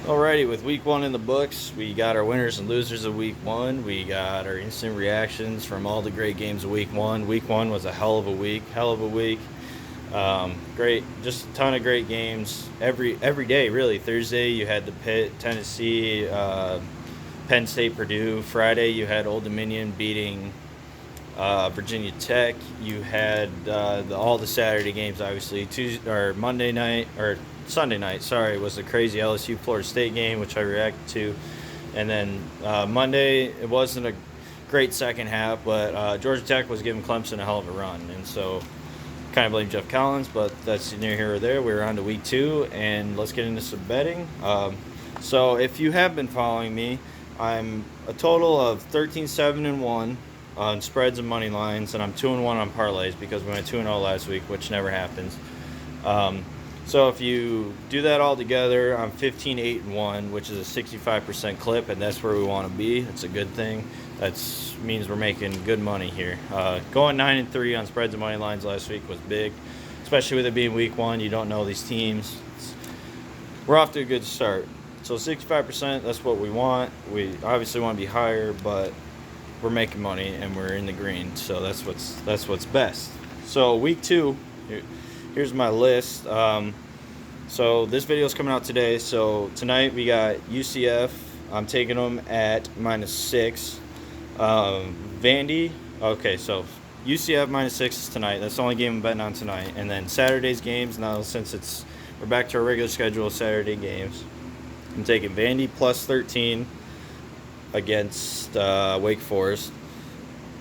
Alrighty, with week one in the books, we got our winners and losers of week one. We got our instant reactions from all the great games of week one. Week one was a hell of a week, great, just a ton of great games every day, really. Thursday you had the Pitt, Tennessee, Penn State, Purdue. Friday you had Old Dominion beating Virginia Tech. You had all the Saturday games, obviously. Tuesday or Monday night or Sunday night, sorry, was the crazy LSU Florida State game, which I reacted to. And then Monday, it wasn't a great second half, but Georgia Tech was giving Clemson a hell of a run. And so kind of blame Jeff Collins, but that's near here or there. We're on to week two, and let's get into some betting. So if you have been following me, I'm a total of 13-7-1 on spreads and money lines, and I'm 2-1 on parlays because we went 2-0 last week, which never happens. So if you do that all together, I'm 15-8-1, which is a 65% clip, and that's where we want to be. It's a good thing. That means we're making good money here. Going 9-3 on spreads and money lines last week was big, especially with it being week one. You don't know these teams. We're off to a good start. So 65%, that's what we want. We obviously want to be higher, but we're making money and we're in the green, so that's what's best. So week two, here's my list. So this video is coming out today. So tonight we got UCF. I'm taking them at -6. Vandy. Okay, so UCF -6 is tonight. That's the only game I'm betting on tonight. And then Saturday's games. Now since we're back to our regular schedule of Saturday games, I'm taking Vandy +13 against Wake Forest.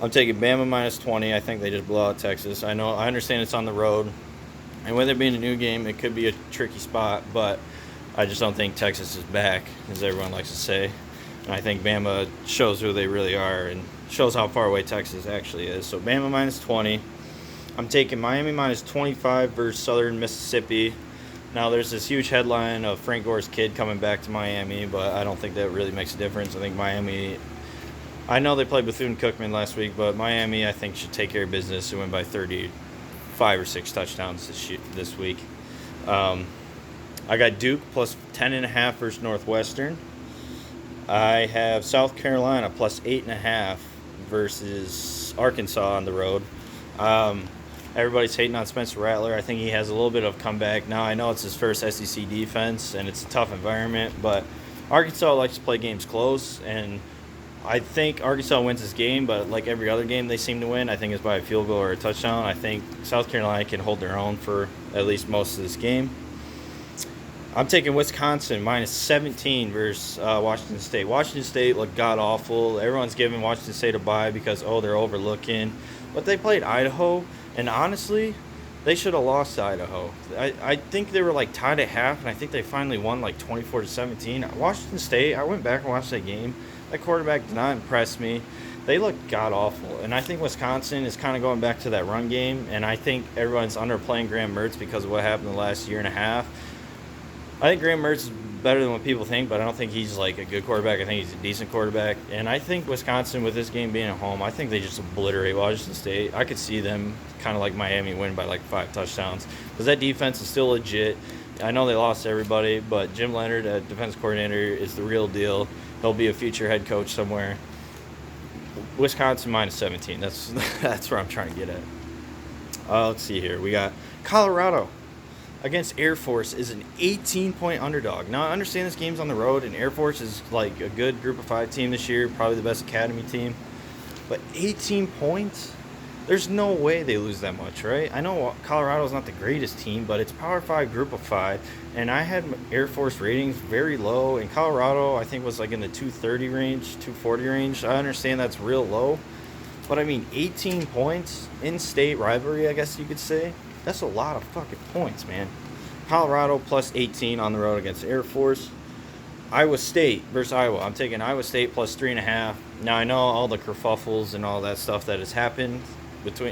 I'm taking Bama -20. I think they just blow out Texas. I understand it's on the road, and with it being a new game, it could be a tricky spot, but I just don't think Texas is back, as everyone likes to say. And I think Bama shows who they really are and shows how far away Texas actually is. So Bama -20. I'm taking Miami -25 versus Southern Mississippi. Now, there's this huge headline of Frank Gore's kid coming back to Miami, but I don't think that really makes a difference. I think Miami, I know they played Bethune-Cookman last week, but Miami, I think, should take care of business and win by 35 or 6 touchdowns this week. I got Duke +10.5 versus Northwestern. I have South Carolina +8.5 versus Arkansas on the road. Everybody's hating on Spencer Rattler. I think he has a little bit of comeback. Now, I know it's his first SEC defense, and it's a tough environment, but Arkansas likes to play games close, and I think Arkansas wins this game, but like every other game they seem to win, I think it's by a field goal or a touchdown. I think South Carolina can hold their own for at least most of this game. I'm taking Wisconsin -17 versus Washington State. Washington State looked god-awful. Everyone's giving Washington State a bye because, they're overlooking. But they played Idaho, and honestly, they should have lost to Idaho. I think they were tied at half, and I think they finally won 24-17. Washington State, I went back and watched that game. That quarterback did not impress me. They looked god-awful. And I think Wisconsin is kind of going back to that run game, and I think everyone's underplaying Graham Mertz because of what happened the last year and a half. I think Graham Mertz is better than what people think, but I don't think he's a good quarterback. I think he's a decent quarterback. And I think Wisconsin, with this game being at home, I think they just obliterate Washington State. I could see them kind of like Miami win by 5 touchdowns because that defense is still legit. I know they lost everybody, but Jim Leonard, defense coordinator, is the real deal. He'll be a future head coach somewhere. Wisconsin -17. That's where I'm trying to get at. Let's see here. We got Colorado against Air Force is an 18-point underdog. Now, I understand this game's on the road, and Air Force is a good Group of 5 team this year, probably the best academy team. But 18 points? There's no way they lose that much, right? I know Colorado's not the greatest team, but it's Power 5, Group of 5, and I had Air Force ratings very low, and Colorado, I think, was in the 230 range, 240 range. I understand that's real low, but 18 points, in-state rivalry, I guess you could say. That's a lot of fucking points, man. Colorado +18 on the road against Air Force. Iowa State versus Iowa. I'm taking Iowa State +3.5. Now, I know all the kerfuffles and all that stuff that has happened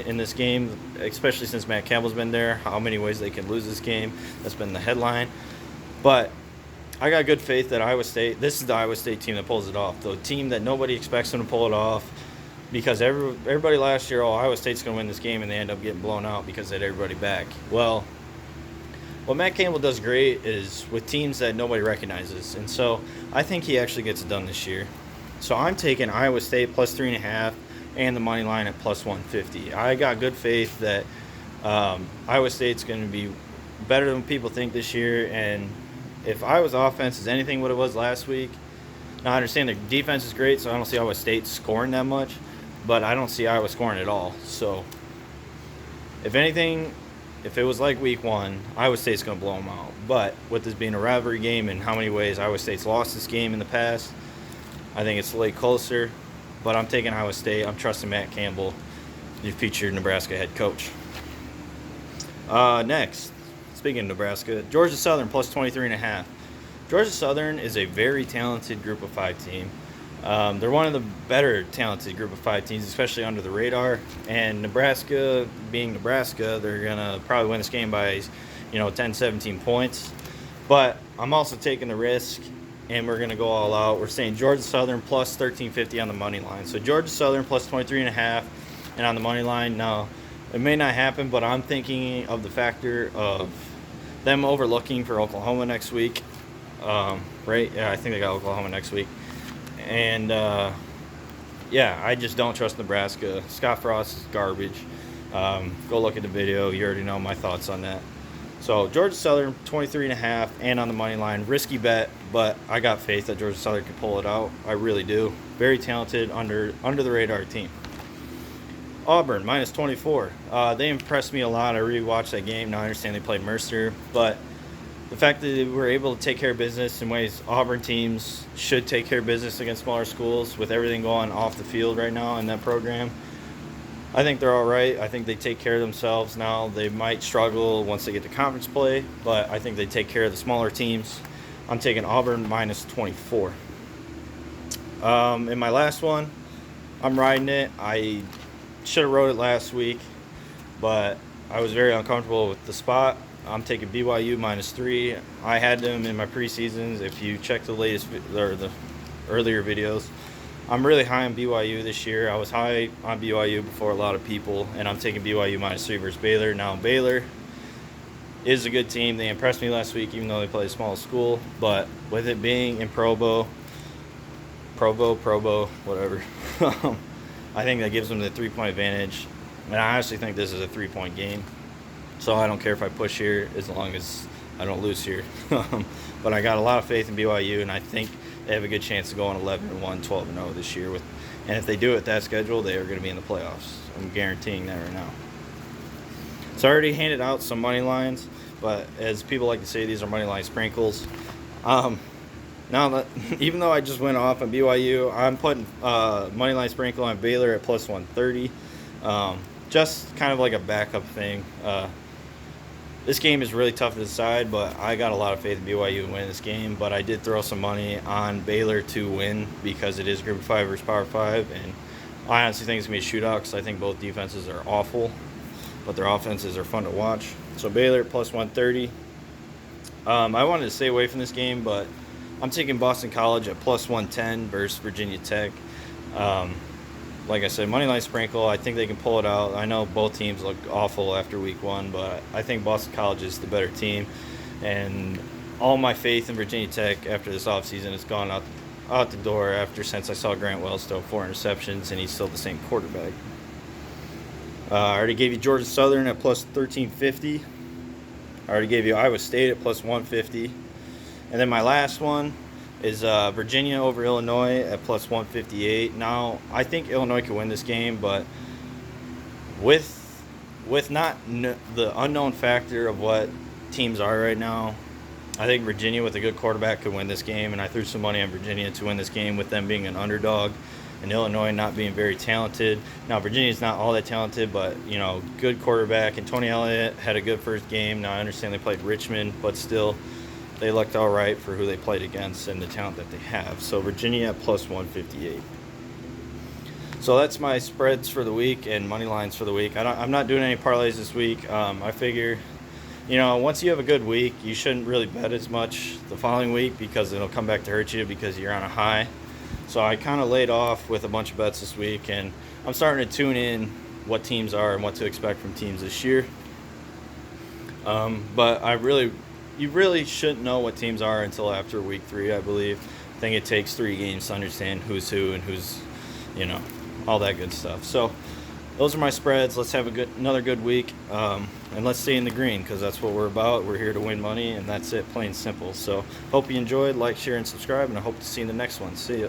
in this game, especially since Matt Campbell's been there, how many ways they can lose this game. That's been the headline. But I got good faith that Iowa State, this is the Iowa State team that pulls it off. The team that nobody expects them to pull it off. Because everybody last year, Iowa State's going to win this game, and they end up getting blown out because they had everybody back. Well, what Matt Campbell does great is with teams that nobody recognizes. And so I think he actually gets it done this year. So I'm taking Iowa State plus 3.5 and the money line at plus 150. I got good faith that Iowa State's going to be better than people think this year. And if Iowa's offense is anything what it was last week, now I understand their defense is great, so I don't see Iowa State scoring that much, but I don't see Iowa scoring at all. So if anything, if it was like week one, Iowa State's going to blow them out. But with this being a rivalry game and how many ways Iowa State's lost this game in the past, I think it's way closer. But I'm taking Iowa State. I'm trusting Matt Campbell, your future Nebraska head coach. Next, speaking of Nebraska, Georgia Southern plus 23.5. Georgia Southern is a very talented Group of 5 team. They're one of the better talented Group of 5 teams, especially under the radar. And Nebraska, being Nebraska, they're going to probably win this game by, 10, 17 points. But I'm also taking the risk, and we're going to go all out. We're saying Georgia Southern plus 13.50 on the money line. So Georgia Southern plus 23.5, and on the money line, now, it may not happen, but I'm thinking of the factor of them overlooking for Oklahoma next week. Right? Yeah, I think they got Oklahoma next week. And, I just don't trust Nebraska. Scott Frost is garbage. Go look at the video. You already know my thoughts on that. So, Georgia Southern, 23.5, and on the money line. Risky bet, but I got faith that Georgia Southern can pull it out. I really do. Very talented, under the radar team. Auburn, minus 24. They impressed me a lot. I rewatched that game. Now I understand they played Mercer, but the fact that they were able to take care of business in ways Auburn teams should take care of business against smaller schools with everything going off the field right now in that program, I think they're all right. I think they take care of themselves now. They might struggle once they get to conference play, but I think they take care of the smaller teams. I'm taking Auburn minus 24. In my last one, I'm riding it. I should have wrote it last week, but I was very uncomfortable with the spot. I'm taking BYU minus 3. I had them in my preseasons. If you check the latest or the earlier videos, I'm really high on BYU this year. I was high on BYU before a lot of people, and I'm taking BYU minus 3 versus Baylor. Now, Baylor is a good team. They impressed me last week, even though they play a small school. But with it being in Provo, whatever, I think that gives them the 3-point advantage. And I honestly think this is a 3-point game. So I don't care if I push here as long as I don't lose here. But I got a lot of faith in BYU, and I think they have a good chance of going 11-1, 12-0 this year. And if they do it with that schedule, they are going to be in the playoffs. I'm guaranteeing that right now. So I already handed out some money lines, but as people like to say, these are money line sprinkles. Now that even though I just went off on BYU, I'm putting money line sprinkle on Baylor at plus 130. Just kind of like a backup thing. This game is really tough to decide, but I got a lot of faith in BYU to win this game. But I did throw some money on Baylor to win because it is Group of 5 versus Power 5. And I honestly think it's going to be a shootout because I think both defenses are awful, but their offenses are fun to watch. So Baylor plus 130. I wanted to stay away from this game, but I'm taking Boston College at plus 110 versus Virginia Tech. Like I said, moneyline sprinkle, I think they can pull it out. I know both teams look awful after week one, but I think Boston College is the better team. And all my faith in Virginia Tech after this offseason has gone out the door since I saw Grant Wells throw 4 interceptions, and he's still the same quarterback. I already gave you Georgia Southern at plus 1350. I already gave you Iowa State at plus 150. And then my last one is Virginia over Illinois at plus 158. Now, I think Illinois can win this game, but with not the unknown factor of what teams are right now, I think Virginia with a good quarterback could win this game, and I threw some money on Virginia to win this game with them being an underdog and Illinois not being very talented. Now, Virginia's not all that talented, but, good quarterback, and Tony Elliott had a good first game. Now, I understand they played Richmond, but still, they looked all right for who they played against and the talent that they have. So Virginia at plus 158. So that's my spreads for the week and money lines for the week. I'm not doing any parlays this week. I figure, once you have a good week, you shouldn't really bet as much the following week because it'll come back to hurt you because you're on a high. So I kind of laid off with a bunch of bets this week, and I'm starting to tune in what teams are and what to expect from teams this year. But you really shouldn't know what teams are until after week 3, I believe. I think it takes 3 games to understand who's who and who's, you know, all that good stuff. So those are my spreads. Let's have another good week, and let's stay in the green because that's what we're about. We're here to win money, and that's it, plain simple. So hope you enjoyed. Like, share, and subscribe, and I hope to see you in the next one. See ya.